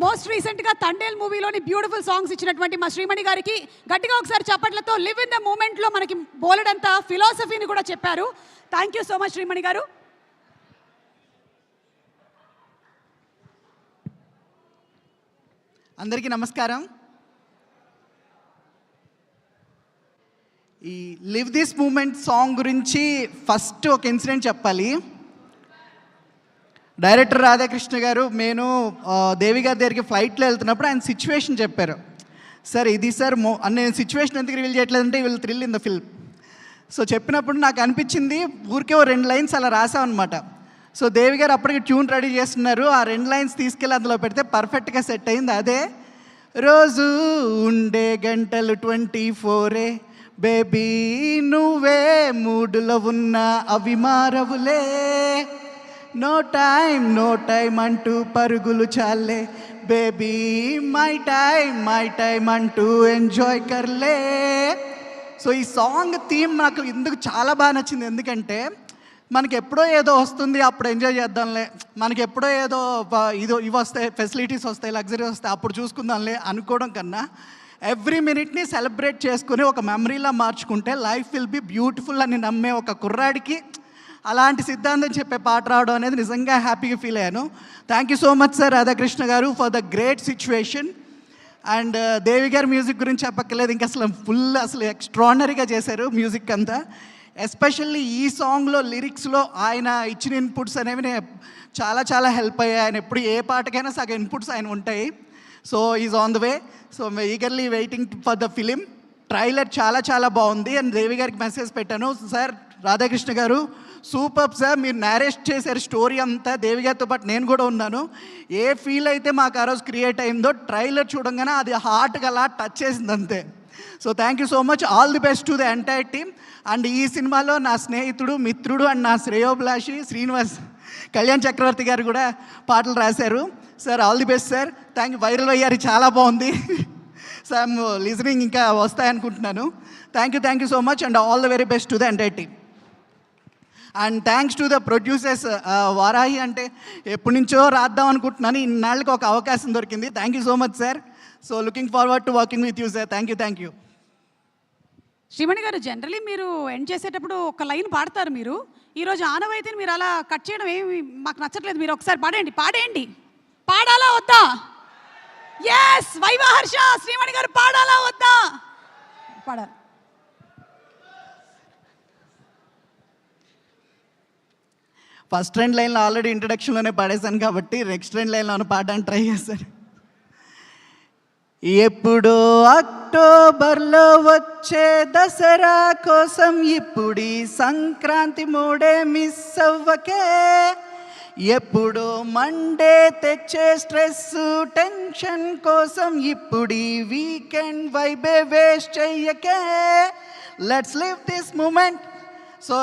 Most రీసెంట్గా Thandel మూవీలోని beautiful songs ఇచ్చినటువంటి మా శ్రీమణి గారికి గట్టిగా ఒకసారి చప్పట్లతో లివ్ ఇన్ ద మూమెంట్లో మనకి బోలెడంత ఫిలాసఫీని కూడా చెప్పారు. Thank you so much Srimani గారు. అందరికీ నమస్కారం. ఈ లివ్ దిస్ మూమెంట్ సాంగ్ గురించి ఫస్ట్ ఒక ఇన్సిడెంట్ చెప్పాలి. డైరెక్టర్ రాధాకృష్ణ గారు నేను దేవి గారి దగ్గరికి ఫ్లైట్లో వెళ్తున్నప్పుడు ఆయన సిచ్యువేషన్ చెప్పారు. సార్ ఇది సార్ నేను సిచ్యువేషన్ ఎందుకు రివీల్ చేయట్లేదంటే will thrill in the film. So చెప్పినప్పుడు నాకు అనిపించింది ఊరికే 2 లైన్స్ అలా రాసామన్నమాట. సో దేవి గారు అప్పటికి ట్యూన్ రెడీ చేస్తున్నారు. ఆ 2 లైన్స్ తీసుకెళ్ళి అందులో పెడితే పర్ఫెక్ట్గా సెట్ అయింది. అదే రోజు ఉండే గంటలు 24 బేబీ నువ్వే మూడులో ఉన్నా అవి మారవులే, నో టైం అంటూ పరుగులు చాలే బేబీ మై టైం అంటూ ఎంజాయ్ కర్లే. సో ఈ సాంగ్ థీమ్ నాకు ఎందుకు చాలా బాగా నచ్చింది. ఎందుకంటే మనకి ఎప్పుడో ఏదో వస్తుంది అప్పుడు ఎంజాయ్ చేద్దాంలే, మనకి ఎప్పుడో ఏదో ఇవి వస్తాయి, ఫెసిలిటీస్ వస్తాయి, లగ్జరీ వస్తాయి, అప్పుడు చూసుకుందాంలే అనుకోవడం కన్నా ఎవ్రీ మినిట్ని సెలబ్రేట్ చేసుకుని ఒక మెమరీలా మార్చుకుంటే లైఫ్ విల్ బి బ్యూటిఫుల్ అని నమ్మే ఒక కుర్రాడికి అలాంటి సిద్ధాంతం చెప్పే పాట రావడం అనేది నిజంగా హ్యాపీగా ఫీల్ అయ్యాను. Thank you so much sir Radhakrishna garu for the great situation. And Devi గారి మ్యూజిక్ గురించి చెప్పక్కర్లేదు, ఇంకా అసలు ఎక్స్ట్రాడినరీగా చేశారు మ్యూజిక్ అంతా. ఎస్పెషల్లీ ఈ సాంగ్లో లిరిక్స్లో ఆయన ఇచ్చిన ఇన్పుట్స్ అనేవి చాలా హెల్ప్ అయ్యాయి. ఆయన ఎప్పుడు ఏ పాటకైనా సగం ఇన్పుట్స్ ఆయన ఉంటాయి. So is on the way. So eagerly waiting for the film. Trailer చాలా బాగుంది. అండ్ దేవి గారికి మెసేజ్ పెట్టాను, సార్ రాధాకృష్ణ గారు సూపర్ సార్, మీరు నేరేట్ చేశారు స్టోరీ అంతా, దేవి గారితో పాటు నేను కూడా ఉన్నాను. ఏ ఫీల్ అయితే మాకు ఆ రోజు క్రియేట్ అయిందో ట్రైలర్ చూడంగానే అది హార్ట్గా అలా టచ్ చేసింది అంతే. So thank you so much, all the best to the entire team. And ఈ సినిమాలో నా స్నేహితుడు, మిత్రుడు అండ్ నా శ్రేయోభిలాషి శ్రీనివాస్ కళ్యాణ్ చక్రవర్తి గారు కూడా పాటలు రాశారు. Sir all the best sir. Thank you. Viral అయ్యారు, చాలా బాగుంది సార్. లిజనింగ్ ఇంకా వస్తాయనుకుంటున్నాను. Thank you so much and all the very best to the entire team. And thanks to the producers. Varahi అంటే ఎప్పటి నుంచో రాద్దాం అనుకుంటున్నాను, ఇన్నాళ్ళకి ఒక అవకాశం దొరికింది. Thank you so much sir. So looking forward to working with you sir. Thank you. Srimani garu, generally మీరు ఎండ్ చేసేటప్పుడు ఒక లైన్ పాడతారు. మీరు ఈరోజు ఆనవాయితీని మీరు అలా కట్ చేయడం ఏమి మాకు నచ్చట్లేదు. మీరు ఒకసారి పాడేయండి. పాడాలా వద్దా? ఎస్, వైవహర్ష శ్రీమణి గారు పాడాలా వద్దా? పాడాలి. ఫస్ట్ 2 లైన్లో ఆల్రెడీ ఇంట్రడక్షన్లోనే పాడేశాను కాబట్టి నెక్స్ట్ 2 లైన్లో పాడడానికి ట్రై చేశాను. ఎప్పుడో అక్టోబర్లో వచ్చే దసరా కోసం ఇప్పుడీ సంక్రాంతి మూడే మిస్ అవ్వకే, ఎప్పుడో మండే తెచ్చే స్ట్రెస్ టెన్షన్ కోసం ఇప్పుడీ వీకెండ్ వైబే వేస్ట్ చెయ్యకే, let's live this moment. So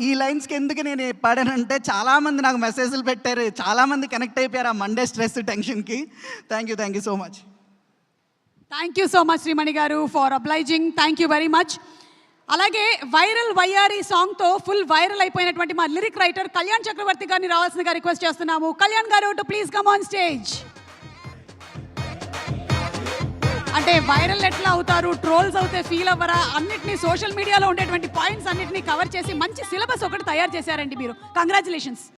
ఈ లైన్స్కి ఎందుకు నేను పాడానంటే చాలామంది నాకు మెసేజ్లు పెట్టారు, చాలామంది కనెక్ట్ అయిపోయారు ఆ మండే స్ట్రెస్ టెన్షన్కి. Thank you so much. Thank you so much Srimani garu for obliging. Thank you very much. అలాగే వైరల్ వయ్యారి సాంగ్తో ఫుల్ వైరల్ అయిపోయినటువంటి మా లిరిక్ రైటర్ కళ్యాణ్ చక్రవర్తి గారిని రావాల్సిందిగా రిక్వెస్ట్ చేస్తున్నాము. కళ్యాణ్ గారు to please come on stage. అంటే వైరల్ ఎట్లా అవుతారు, ట్రోల్స్ అవుతే ఫీల్ అవ్వరా, అన్నిటినీ సోషల్ మీడియాలో ఉండేటువంటి పాయింట్స్ అన్నిటినీ కవర్ చేసి మంచి సిలబస్ ఒకటి తయారు చేశారండి మీరు. కంగ్రాచులేషన్స్.